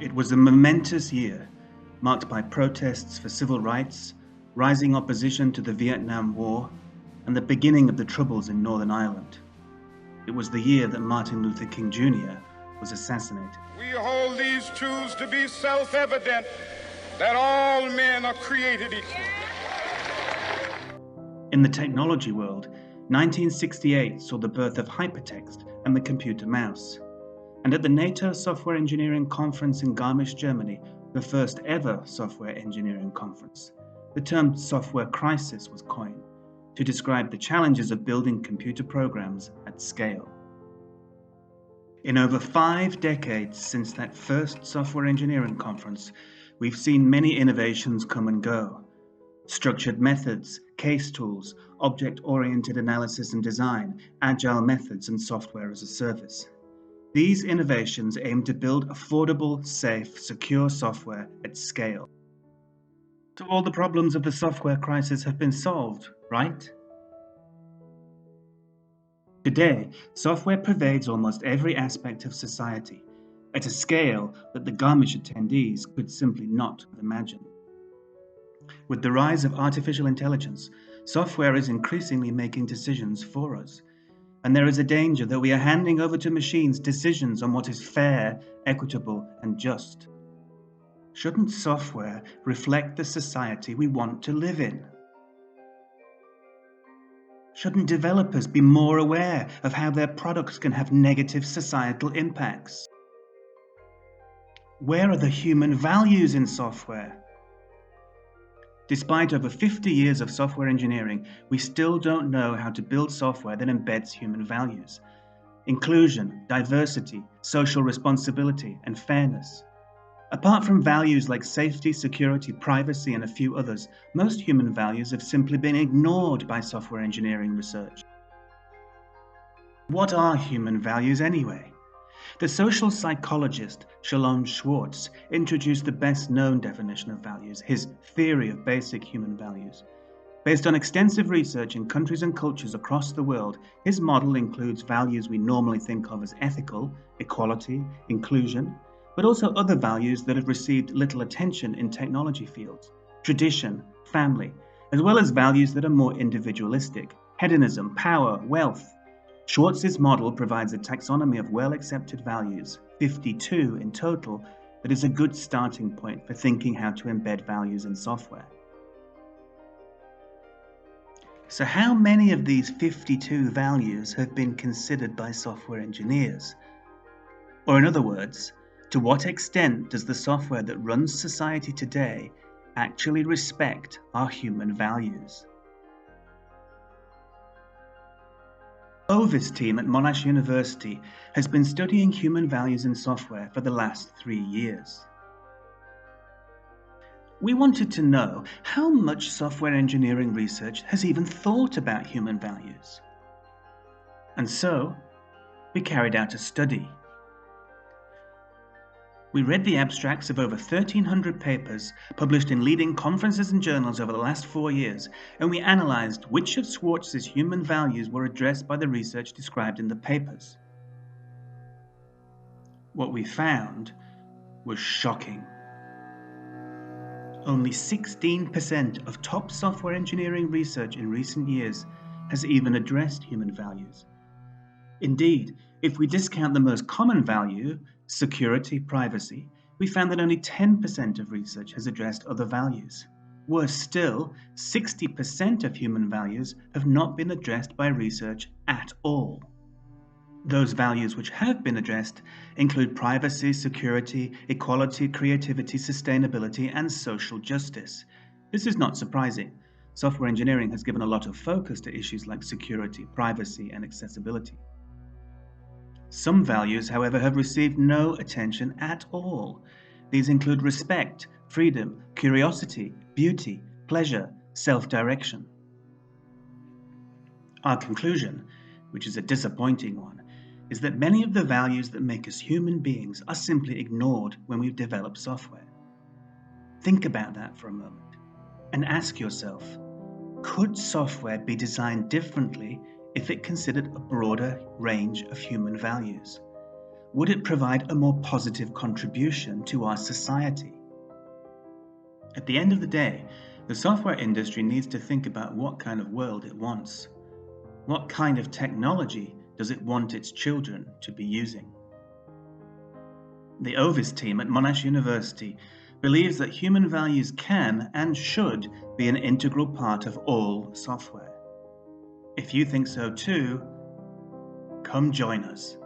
It was a momentous year, marked by protests for civil rights, rising opposition to the Vietnam War, and the beginning of the Troubles in Northern Ireland. It was the year that Martin Luther King Jr. was assassinated. We hold these truths to be self-evident, that all men are created equal. In the technology world, 1968 saw the birth of hypertext and the computer mouse. And at the NATO Software Engineering Conference in Garmisch, Germany, the first ever software engineering conference, the term software crisis was coined to describe the challenges of building computer programs at scale. In over 5 decades since that first software engineering conference, we've seen many innovations come and go. Structured methods, case tools, object-oriented analysis and design, agile methods, and software as a service. These innovations aim to build affordable, safe, secure software at scale. So all the problems of the software crisis have been solved, right? Today, software pervades almost every aspect of society, at a scale that the Garmisch attendees could simply not have imagined. With the rise of artificial intelligence, software is increasingly making decisions for us. And there is a danger that we are handing over to machines decisions on what is fair, equitable, and just. Shouldn't software reflect the society we want to live in? Shouldn't developers be more aware of how their products can have negative societal impacts? Where are the human values in software? Despite over 50 years of software engineering, we still don't know how to build software that embeds human values. Inclusion, diversity, social responsibility, and fairness. Apart from values like safety, security, privacy, and a few others, most human values have simply been ignored by software engineering research. What are human values anyway? The social psychologist Shalom Schwartz introduced the best-known definition of values, his theory of basic human values. Based on extensive research in countries and cultures across the world, his model includes values we normally think of as ethical, equality, inclusion, but also other values that have received little attention in technology fields, tradition, family, as well as values that are more individualistic, hedonism, power, wealth. Schwartz's model provides a taxonomy of well-accepted values, 52 in total, that is a good starting point for thinking how to embed values in software. So how many of these 52 values have been considered by software engineers? Or in other words, to what extent does the software that runs society today actually respect our human values? Ovis team at Monash University has been studying human values in software for the last 3 years. We wanted to know how much software engineering research has even thought about human values. And so, we carried out a study. We read the abstracts of over 1,300 papers published in leading conferences and journals over the last 4 years, and we analyzed which of Schwartz's human values were addressed by the research described in the papers. What we found was shocking. Only 16% of top software engineering research in recent years has even addressed human values. Indeed, if we discount the most common value, security, privacy, we found that only 10% of research has addressed other values. Worse still, 60% of human values have not been addressed by research at all. Those values which have been addressed include privacy, security, equality, creativity, sustainability, and social justice. This is not surprising. Software engineering has given a lot of focus to issues like security, privacy, and accessibility. Some values, however, have received no attention at all. These include respect, freedom, curiosity, beauty, pleasure, self-direction. Our conclusion, which is a disappointing one, is that many of the values that make us human beings are simply ignored when we develop software. Think about that for a moment and ask yourself, could software be designed differently if it considered a broader range of human values? Would it provide a more positive contribution to our society? At the end of the day, the software industry needs to think about what kind of world it wants. What kind of technology does it want its children to be using? The Ovis team at Monash University believes that human values can and should be an integral part of all software. If you think so too, come join us.